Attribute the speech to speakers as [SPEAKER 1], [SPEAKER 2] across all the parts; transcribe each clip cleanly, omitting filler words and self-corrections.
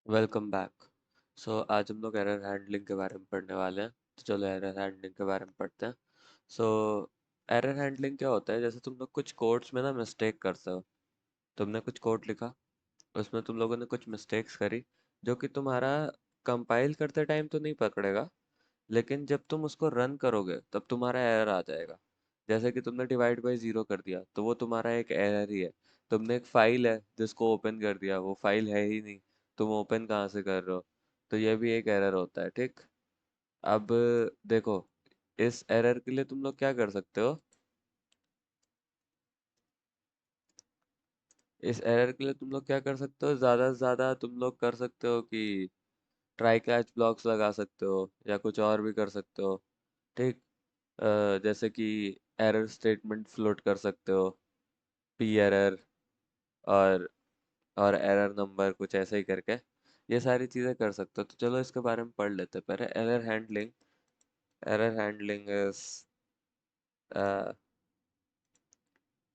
[SPEAKER 1] Welcome back. आज हम लोग एरर हैंडलिंग के बारे में पढ़ने वाले हैं। तो चलो एरर हैंडलिंग के बारे में पढ़ते हैं। सो एरर हैंडलिंग क्या होता है, जैसे तुम लोग कुछ कोड्स में ना मिस्टेक करते हो। तुमने कुछ कोड लिखा, उसमें तुम लोगों ने कुछ मिस्टेक्स करी, जो कि तुम्हारा कंपाइल करते टाइम तो नहीं पकड़ेगा, लेकिन जब तुम उसको रन करोगे तब तुम्हारा एरर आ जाएगा। जैसे कि तुमने डिवाइड बाय ज़ीरो कर दिया तो वो तुम्हारा एक एरर ही है। तुमने एक फाइल है जिसको ओपन कर दिया, वो फाइल है ही नहीं, तुम ओपन कहाँ से कर रहे हो? तो ये भी एक एरर होता है, ठीक। अब देखो, इस एरर के लिए तुम लोग क्या कर सकते हो, इस एरर के लिए तुम लोग क्या कर सकते हो, ज़्यादा से ज़्यादा तुम लोग कर सकते हो कि ट्राई कैच ब्लॉक्स लगा सकते हो या कुछ और भी कर सकते हो, ठीक। जैसे कि एरर स्टेटमेंट फ्लोट कर सकते हो, पी एरर, और एरर नंबर कुछ ऐसे ही करके ये सारी चीज़ें कर सकते हो। तो चलो इसके बारे में पढ़ लेते हैं पहले। Error handling is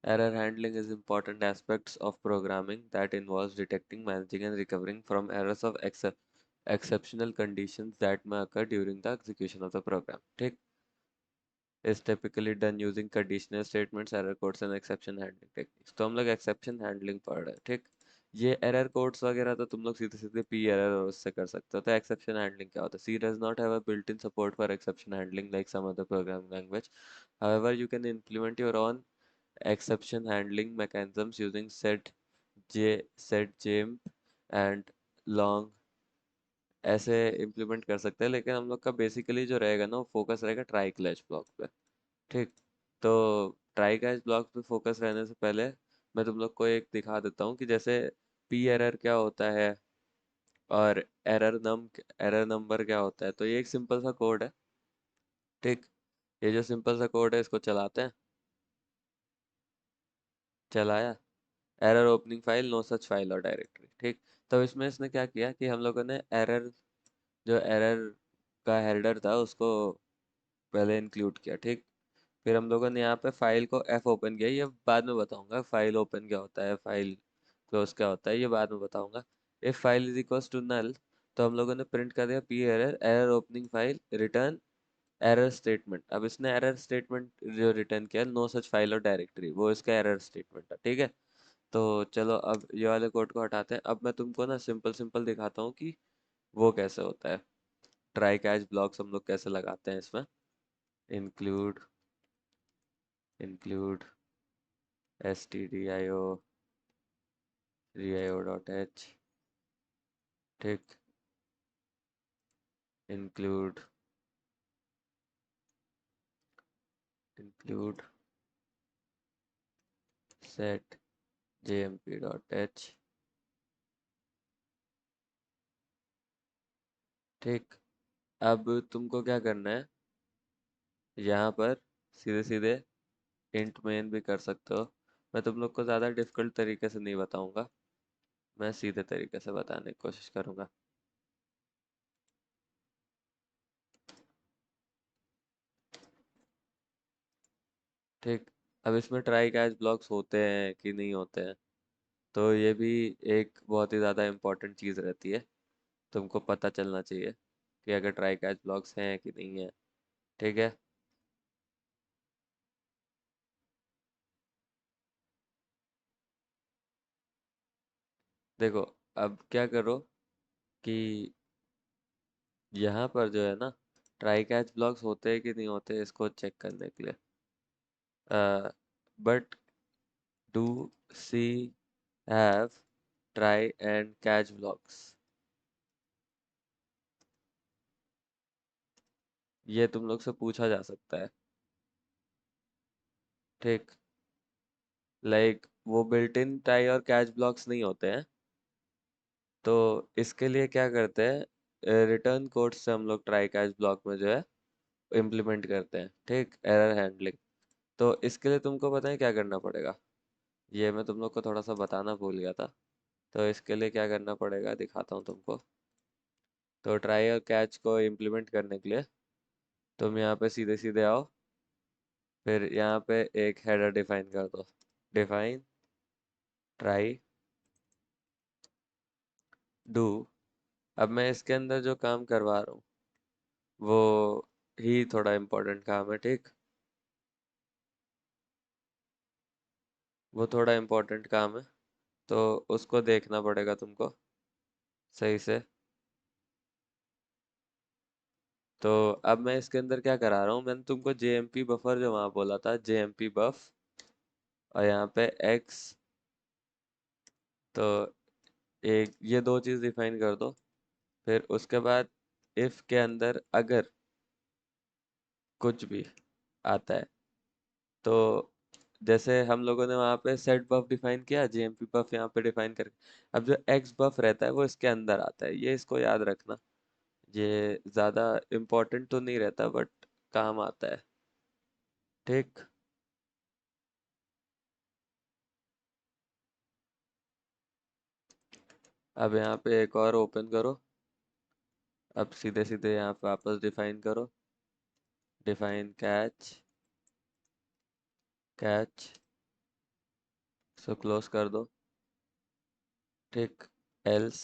[SPEAKER 1] error handling is important aspects of programming that involves detecting, managing and recovering from errors of exceptional conditions that may occur during the execution of the program, ठीक। is typically done using conditional statements, error codes and exception handling techniques। तो हम लोग exception handling पढ़ रहे हैं, ठीक। ये error codes वगैरह तो तुम लोग सीधे सीधे p error और उससे कर सकते हो। तो exception handling क्या होता है? C does not have a built-in support for exception handling like some other programming language. However, you can implement your own exception handling mechanisms using setjmp and long, ऐसे इम्प्लीमेंट कर सकते हैं। लेकिन हम लोग का बेसिकली जो रहेगा ना, वो फोकस रहेगा ट्राई क्लच ब्लॉक पे, ठीक। तो ट्राई कैच ब्लॉक पे फोकस रहने से पहले मैं तुम लोग को एक दिखा देता हूँ कि जैसे पी एरर क्या होता है और एरर नंबर क्या होता है। तो ये एक सिंपल सा कोड है, ठीक। ये जो सिंपल सा कोड है इसको चलाते हैं। चलाया, error opening file, no such file और डायरेक्टरी, ठीक। तो इसमें इसने क्या किया कि हम लोगों ने जो एरर का हेडर था उसको पहले इंक्लूड किया, ठीक। फिर हम लोगों ने यहाँ पे फाइल को एफ ओपन किया। ये बाद में बताऊंगा फाइल ओपन क्या होता है, फाइल क्लोज क्या होता है, ये बाद में बताऊंगा। If file is equals to null, तो हम लोगों ने प्रिंट कर दिया P error, error opening file, return error statement. अब इसने एरर स्टेटमेंट जो रिटर्न किया, नो सच फाइल और डायरेक्टरी, वो इसका एरर स्टेटमेंट है, ठीक है। तो चलो अब ये वाले कोड को हटाते हैं। अब मैं तुमको ना सिंपल सिंपल दिखाता हूँ कि वो कैसे होता है। ट्राई कैच ब्लॉक्स हम लोग कैसे लगाते हैं इसमें। Include include stdio rio dot H, ठीक। Include include set jmp dot H, ठीक। अब तुमको क्या करना है, यहाँ पर सीधे सीधे इंट मेन भी कर सकते हो। मैं तुम लोग को ज़्यादा डिफिकल्ट तरीके से नहीं बताऊंगा, मैं सीधे तरीके से बताने की कोशिश करूंगा, ठीक। अब इसमें ट्राई कैच ब्लॉक्स होते हैं कि नहीं होते हैं, तो ये भी एक बहुत ही ज़्यादा इम्पोर्टेंट चीज़ रहती है। तुमको पता चलना चाहिए कि अगर ट्राई कैच ब्लॉक्स हैं कि नहीं है, ठीक है। देखो, अब क्या करो कि यहाँ पर जो है ना, ट्राई कैच ब्लॉक्स होते हैं कि नहीं होते इसको चेक करने के लिए, but do C have try and catch blocks, ये तुम लोग से पूछा जा सकता है, ठीक। लाइक वो बिल्ट इन ट्राई और कैच ब्लॉक्स नहीं होते हैं। तो इसके लिए क्या करते हैं, रिटर्न कोड से हम लोग ट्राई कैच ब्लॉक में जो है इम्प्लीमेंट करते हैं, ठीक, एरर हैंडलिंग। तो इसके लिए तुमको पता है क्या करना पड़ेगा, ये मैं तुम लोग को थोड़ा सा बताना भूल गया था। तो इसके लिए क्या करना पड़ेगा दिखाता हूँ तुमको। तो ट्राई और कैच को इम्प्लीमेंट करने के लिए तुम यहाँ पे सीधे सीधे आओ, फिर यहाँ पे एक हेडर डिफाइन कर दो। डिफाइन ट्राई डू अब मैं इसके अंदर जो काम करवा रहा हूँ वो ही थोड़ा इम्पोर्टेंट काम है, ठीक। वो थोड़ा इम्पोर्टेंट काम है, तो उसको देखना पड़ेगा तुमको सही से। तो अब मैं इसके अंदर क्या करा रहा हूँ, मैंने तुमको जेएमपी बफर जो वहाँ बोला था, जेएमपी बफ, और यहाँ पे एक्स, तो एक ये दो चीज़ डिफाइन कर दो। फिर उसके बाद इफ के अंदर अगर कुछ भी आता है, तो जैसे हम लोगों ने वहाँ पे सेट बफ डिफाइन किया, जेएमपी बफ यहाँ पे डिफाइन करके, अब जो एक्स बफ रहता है वो इसके अंदर आता है, ये इसको याद रखना। ये ज़्यादा इम्पोर्टेंट तो नहीं रहता बट काम आता है, ठीक। अब यहाँ पे एक और ओपन करो। अब सीधे सीधे यहाँ पे वापस डिफाइन करो, define catch, catch, so close कर दो, ठीक। एल्स,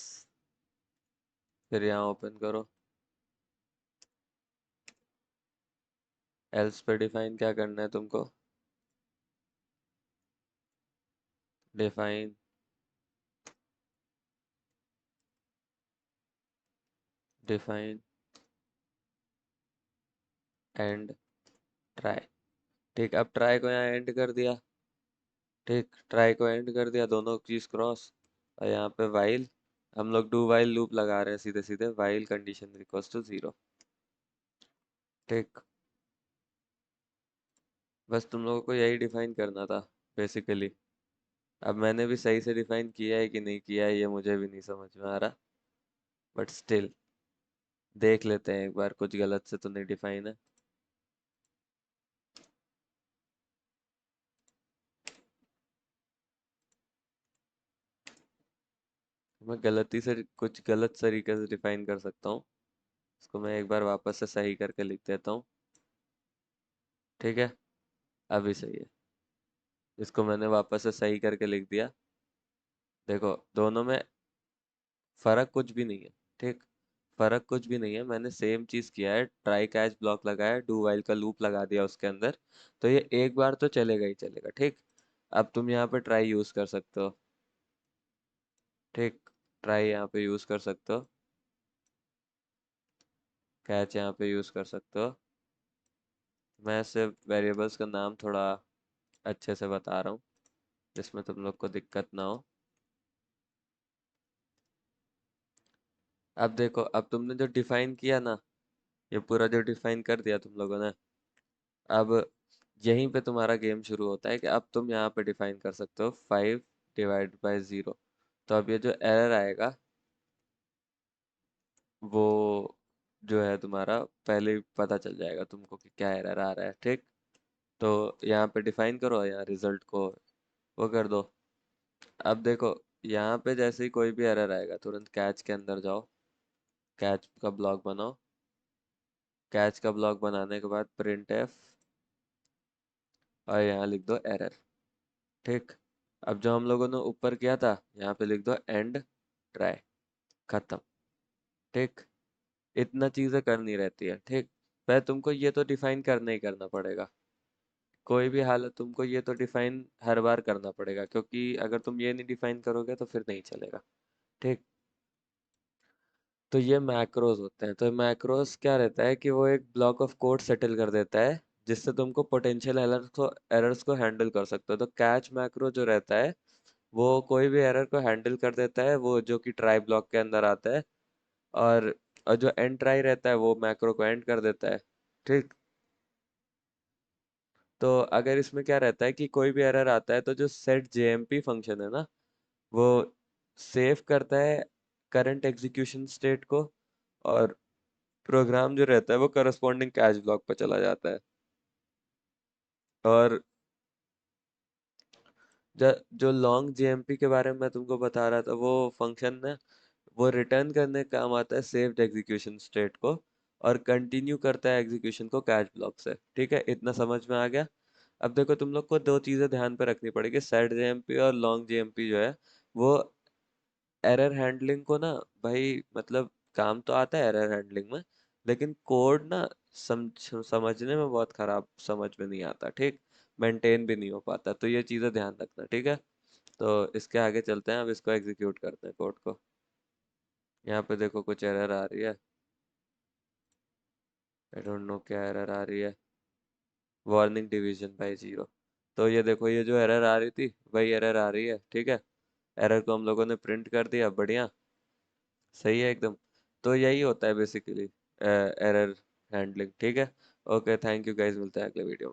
[SPEAKER 1] फिर यहाँ ओपन करो। एल्स पे डिफाइन क्या करना है तुमको, डिफाइन, डिफाइन एंड ट्राई, ठीक। अब ट्राई को यहाँ एंड कर दिया, ठीक। ट्राई को एंड कर दिया, दोनों चीज क्रॉस। और यहाँ पे वाइल, हम लोग डू वाइल लूप लगा रहे हैं सीधे सीधे, वाइल कंडीशन इक्वल्स टू 0, ठीक। बस तुम लोगों को यही डिफाइन करना था बेसिकली। अब मैंने भी सही से डिफाइन किया है कि नहीं किया है ये मुझे भी नहीं समझ में आ रहा, बट स्टिल देख लेते हैं एक बार, कुछ गलत से तो नहीं डिफाइन है। मैं गलती से कुछ गलत तरीके से डिफाइन कर सकता हूँ, इसको मैं एक बार वापस से सही करके लिख देता हूँ, ठीक है। अभी सही है, इसको मैंने वापस से सही करके लिख दिया। देखो दोनों में फर्क कुछ भी नहीं है, ठीक। फर्क कुछ भी नहीं है, मैंने सेम चीज किया है, ट्राई कैच ब्लॉक लगाया, डू वाइल का लूप लगा दिया उसके अंदर, तो ये एक बार तो चलेगा ही चलेगा, ठीक। अब तुम यहाँ पे ट्राई यूज कर सकते हो, ठीक। ट्राई यहाँ पे यूज कर सकते हो, कैच यहाँ पे यूज कर सकते हो। मैं सिर्फ वेरिएबल्स का नाम थोड़ा अच्छे से बता रहा हूँ जिसमें तुम लोग को दिक्कत ना हो। अब देखो, अब तुमने जो डिफाइन किया ना, ये पूरा जो डिफाइन कर दिया तुम लोगों ने, अब यहीं पे तुम्हारा गेम शुरू होता है कि अब तुम यहाँ पे डिफाइन कर सकते हो 5/0। तो अब ये जो एरर आएगा वो जो है तुम्हारा पहले ही पता चल जाएगा तुमको कि क्या एरर आ रहा है, ठीक। तो यहाँ पे डिफाइन करो, यहाँ रिजल्ट को वो कर दो। अब देखो, यहाँ पे जैसे ही कोई भी एरर आएगा तुरंत कैच के अंदर जाओ, कैच का ब्लॉक बनाओ, कैच का ब्लॉक बनाने के बाद प्रिंट एफ, और यहाँ लिख दो एरर, ठीक। अब जो हम लोगों ने ऊपर किया था यहाँ पे लिख दो एंड ट्राई, खत्म, ठीक। इतना चीजें करनी रहती है, ठीक। पर तुमको ये तो डिफाइन करना ही करना पड़ेगा, कोई भी हालत तुमको ये तो डिफाइन हर बार करना पड़ेगा, क्योंकि अगर तुम ये नहीं डिफाइन करोगे तो फिर नहीं चलेगा, ठीक। तो ये मैक्रोज होते हैं, तो मैक्रोज क्या रहता है कि वो एक ब्लॉक ऑफ कोड सेटल कर देता है जिससे तुमको पोटेंशियल एरर्स को हैंडल कर सकते हो। तो कैच मैक्रो जो रहता है वो कोई भी एरर को हैंडल कर देता है, वो जो कि ट्राई ब्लॉक के अंदर आता है। और और जो एंड ट्राई रहता है वो मैक्रो को एंड कर देता है, ठीक। तो अगर इसमें क्या रहता है कि कोई भी एरर आता है तो जो सेट जेएमपी फंक्शन है ना, वो सेव करता है करंट एग्जीक्यूशन स्टेट को, और प्रोग्राम जो रहता है वो करस्पॉन्डिंग कैच ब्लॉक पर चला जाता है। और जो लॉन्ग जेएमपी के बारे में मैं तुमको बता रहा था, वो फंक्शन ना, वो रिटर्न करने का काम आता है सेव्ड एग्जीक्यूशन स्टेट को, और कंटिन्यू करता है एग्जीक्यूशन को कैच ब्लॉक से, ठीक है। इतना समझ में आ गया। अब देखो तुम लोग को दो चीजें ध्यान पे रखनी पड़ेगी, सेट जेएमपी और लॉन्ग जेएमपी जो है वो एरर हैंडलिंग को ना, भाई मतलब काम तो आता है एरर हैंडलिंग में, लेकिन कोड ना समझने में बहुत खराब, समझ में नहीं आता, ठीक। मेंटेन भी नहीं हो पाता, तो ये चीज़ें ध्यान रखना, ठीक है। तो इसके आगे चलते हैं, अब इसको एग्जीक्यूट करते हैं कोड को। यहाँ पे देखो कुछ एरर आ रही है, आई डोंट नो क्या एरर आ रही है। Warning division by zero. तो ये देखो, ये जो एरर आ रही थी वही एरर आ रही है, ठीक है। एरर को हम लोगों ने प्रिंट कर दिया, बढ़िया, सही है एकदम। तो यही होता है बेसिकली एरर हैंडलिंग, ठीक है। ओके, थैंक यू गाइस, मिलते हैं अगले वीडियो में।